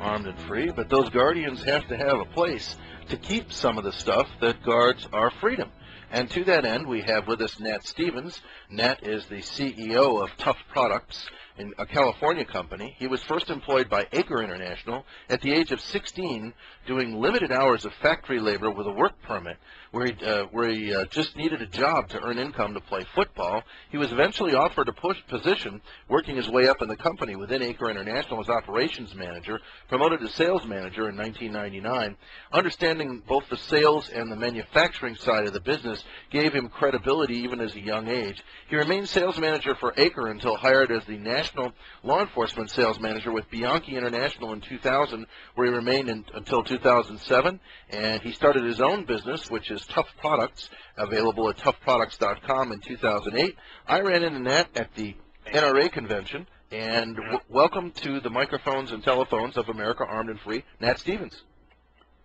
Armed and Free, but those guardians have to have a place to keep some of the stuff that guards our freedom. And to that end, we have with us Natt Stevens. Natt is the CEO of Tuff Products, a California company. He was first employed by Acre International at the age of 16, doing limited hours of factory labor with a work permit, where he just needed a job to earn income to play football. He was eventually offered a position working his way up in the company within Acre International as operations manager, promoted to sales manager in 1999. Understanding both the sales and the manufacturing side of the business gave him credibility even as a young age. He remained sales manager for Acre until hired as the national law enforcement sales manager with Bianchi International in 2000, where he remained until 2007. And he started his own business, which is Tuff Products, available at tuffproducts.com in 2008. I ran into Natt at the NRA convention, and welcome to the microphones and telephones of America Armed and Free, Natt Stevens.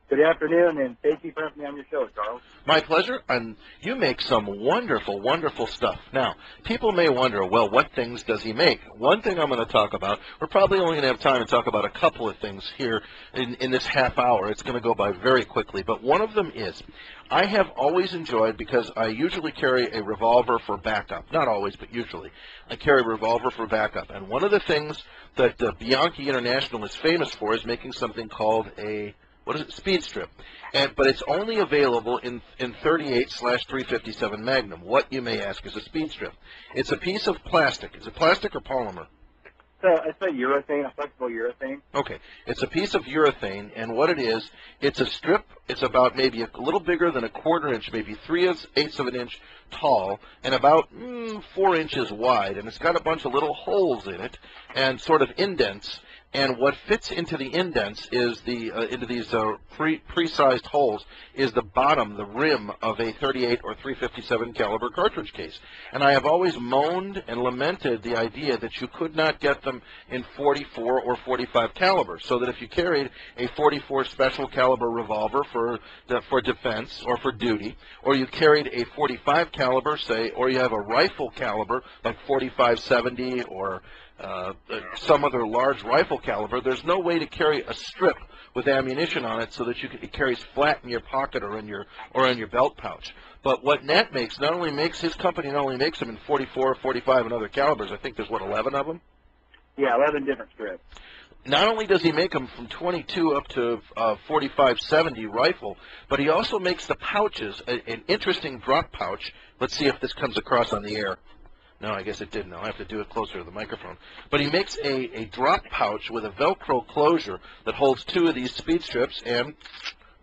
Good afternoon, and thank you for having me on your show, Charles. My pleasure, and you make some wonderful, wonderful stuff. Now, people may wonder, well, what things does he make? One thing I'm going to talk about, we're probably only going to have time to talk about a couple of things here in this half hour. It's going to go by very quickly, but one of them is, I have always enjoyed, because I usually carry a revolver for backup. Not always, but usually. I carry a revolver for backup, and one of the things that Bianchi International is famous for is making something called a speed strip, but it's only available in 38/357 Magnum. What, you may ask, is a speed strip? It's a piece of plastic. Is it plastic or polymer? It's a urethane, a flexible urethane. Okay, it's a piece of urethane, and what it is, it's a strip. It's about maybe a little bigger than a quarter inch, maybe 3/8 of an inch tall, and about 4 inches wide, and it's got a bunch of little holes in it and sort of indents. And what fits into the indents is into these pre-sized holes is the bottom, the rim of a 38 or 357 caliber cartridge case. And I have always moaned and lamented the idea that you could not get them in 44 or 45 caliber, so that if you carried a 44 special caliber revolver for defense or for duty, or you carried a 45 caliber, say, or you have a rifle caliber like 45-70 or some other large rifle caliber, there's no way to carry a strip with ammunition on it so that it carries flat in your pocket or in your belt pouch. But what Natt makes, his company not only makes them in 44, 45, and other calibers. I think there's 11 of them. Yeah, 11 different strips. Not only does he make them from 22 up to 45-70 rifle, but he also makes the pouches, an interesting drop pouch. Let's see if this comes across on the air. No, I guess it didn't. I'll have to do it closer to the microphone. But he makes a drop pouch with a Velcro closure that holds 2 of these speed strips, and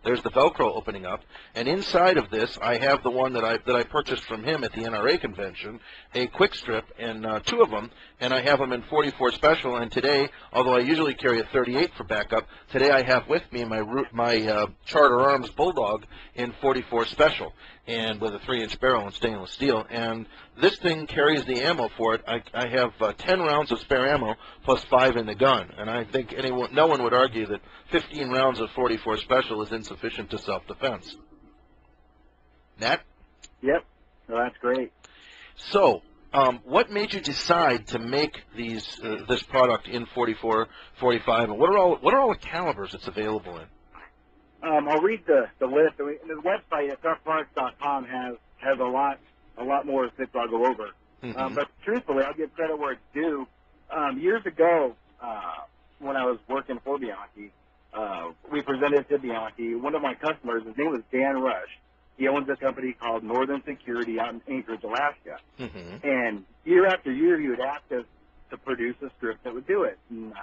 there's the Velcro opening up. And inside of this, I have the one that I purchased from him at the NRA convention, a quick strip, and 2 of them, and I have them in 44 special. And today, although I usually carry a 38 for backup, today I have with me my Charter Arms Bulldog in 44 special, and with a 3-inch barrel and stainless steel. And this thing carries the ammo for it. I have 10 rounds of spare ammo plus 5 in the gun, and I think no one would argue that 15 rounds of 44 special is insufficient to self-defense. Natt? Yep. Well, that's great. So, what made you decide to make this product in 44, 45, and what are all the calibers it's available in? I'll read the list. The website at tuffproducts.com has a lot more that I'll go over. Mm-hmm. But truthfully, I'll give credit where it's due. Years ago, when I was working for Bianchi, we presented to Bianchi. One of my customers, his name was Dan Rush. He owns a company called Northern Security out in Anchorage, Alaska. Mm-hmm. And year after year, he would ask us to produce a strip that would do it. And,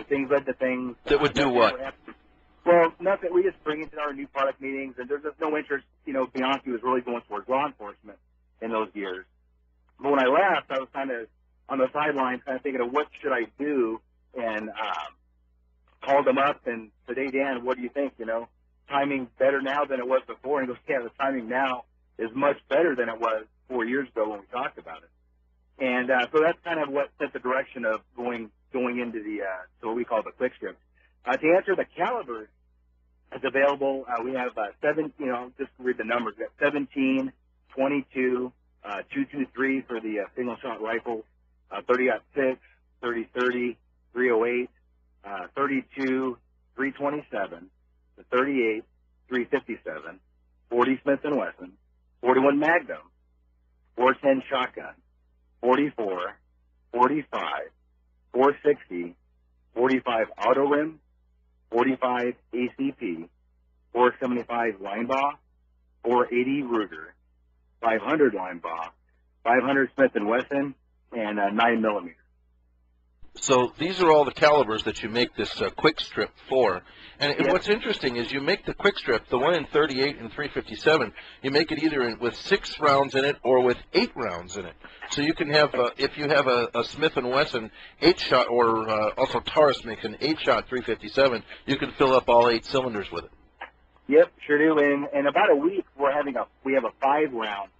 things led to things. That would do what? Well, nothing. We just bring it to our new product meetings, and there's just no interest. Bianchi was really going towards law enforcement in those years. But when I left, I was kind of on the sidelines, kind of thinking of what should I do, and called him up and said, "Hey, Dan, what do you think? Timing better now than it was before?" And he goes, "Yeah, the timing now is much better than it was 4 years ago when we talked about it." And so that's kind of what set the direction of going into the to what we call the quick strip. To answer the calibers, it's available. We have 7. Just read the numbers. We got 17, 22, 223 for the single shot rifle, 30-06, 30-30, 308. 32 327, the 38 357, 40 Smith & Wesson, 41 Magnum, 410 shotgun, 44, 45, 460, 45 auto rim, 45 ACP, 475 Linebaugh, 480 Ruger, 500 Linebaugh, 500 Smith & Wesson, and 9mm. So these are all the calibers that you make this quick strip for. And Yes. what's interesting is you make the quick strip, the one in 38 and 357, you make it either with 6 rounds in it or with 8 rounds in it. So you can have, if you have a Smith & Wesson 8-shot, or also Taurus makes an 8-shot 357, you can fill up all 8 cylinders with it. Yep, sure do. In about a week, we have a 5-round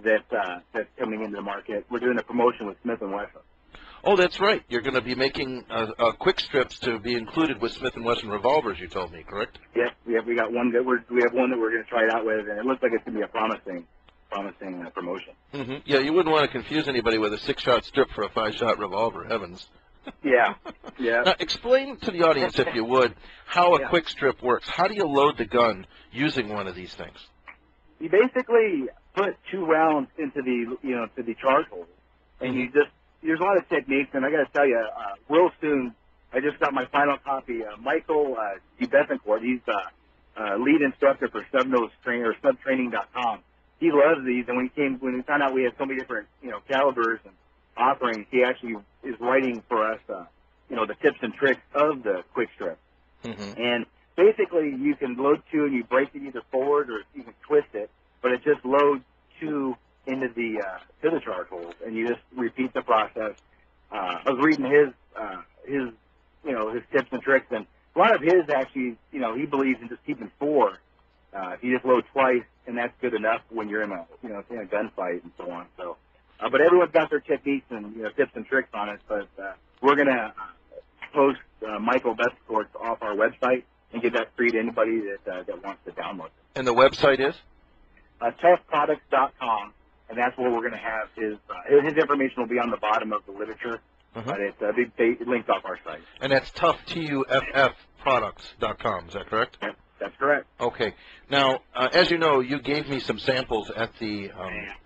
that's coming into the market. We're doing a promotion with Smith & Wesson. Oh, that's right. You're going to be making quick strips to be included with Smith & Wesson revolvers, you told me, correct? Yes, we got one that we have one that we're going to try it out with, and it looks like it's going to be a promising promotion. Mm-hmm. Yeah, you wouldn't want to confuse anybody with a 6-shot strip for a 5-shot revolver, heavens. Yeah, yeah. Now, explain to the audience, if you would, how a quick strip works. How do you load the gun using one of these things? You basically put 2 rounds into the charge hole, and there's a lot of techniques, and I got to tell you, real soon, I just got my final copy. Michael Betancourt, he's lead instructor for subtraining.com. He loves these, and when he found out we had so many different calibers and offerings, he actually is writing for us the tips and tricks of the quick strip. Mm-hmm. And basically, you can load 2 and you break it either forward or you can twist it, but it just loads 2 into the to the charge holes, and you just repeat the process. I was reading his tips and tricks, and a lot of his actually, he believes in just keeping 4. If you just load twice, and that's good enough when you're in a gunfight and so on. So, but everyone's got their techniques and tips and tricks on it. But we're gonna post Michael Betancourt off our website and give that free to anybody that wants to download it. And the website is? Tuffproducts.com, and that's where we're going to have his information will be on the bottom of the literature, but it links off our site. And that's Tuff, Tuff products.com, is that correct? Yep, that's correct. Okay. Now, as you know, you gave me some samples after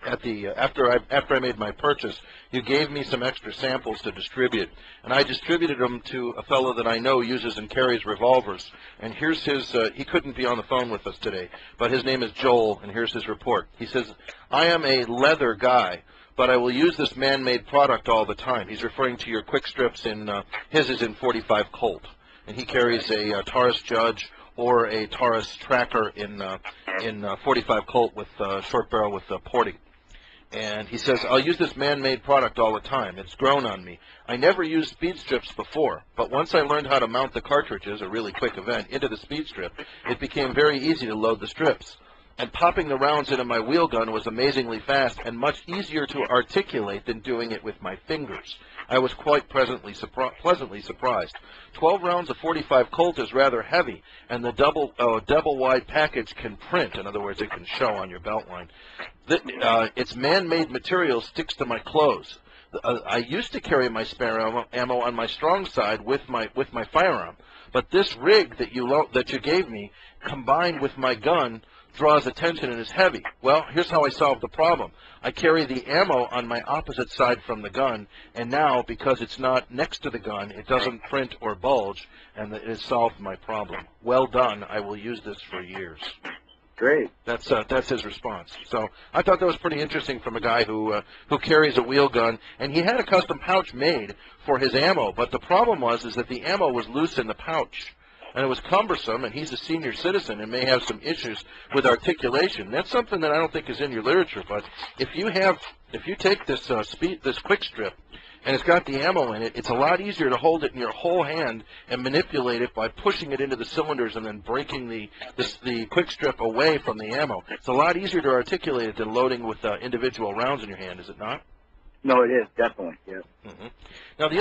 I made my purchase. You gave me some extra samples to distribute, and I distributed them to a fellow that I know uses and carries revolvers. And here's his. He couldn't be on the phone with us today, but his name is Joel, and here's his report. He says, "I am a leather guy, but I will use this man-made product all the time." He's referring to your quick strips in his is in 45 Colt, and he carries a Taurus Judge or a Taurus Tracker in 45 Colt with short barrel with porting. And he says, "I'll use this man-made product all the time. It's grown on me. I never used speed strips before, but once I learned how to mount the cartridges, a really quick event, into the speed strip, it became very easy to load the strips. And popping the rounds into my wheel gun was amazingly fast and much easier to articulate than doing it with my fingers. I was quite pleasantly surprised. 12 rounds of 45 Colt is rather heavy, and the double wide package can print. In other words, it can show on your belt line. Its man-made material sticks to my clothes. I used to carry my spare ammo on my strong side with my firearm, but this rig that you gave me, combined with my gun, draws attention and is heavy. Well, here's how I solved the problem. I carry the ammo on my opposite side from the gun, and now, because it's not next to the gun, it doesn't print or bulge, and it has solved my problem. Well done. I will use this for years." Great. That's his response. So I thought that was pretty interesting from a guy who carries a wheel gun, and he had a custom pouch made for his ammo, but the problem was that the ammo was loose in the pouch. And it was cumbersome, and he's a senior citizen and may have some issues with articulation. That's something that I don't think is in your literature, but if you take this quick strip and it's got the ammo in it, it's a lot easier to hold it in your whole hand and manipulate it by pushing it into the cylinders and then breaking the quick strip away from the ammo. It's a lot easier to articulate it than loading with individual rounds in your hand, is it not? No, it is, definitely, yes. Mm-hmm. Now, the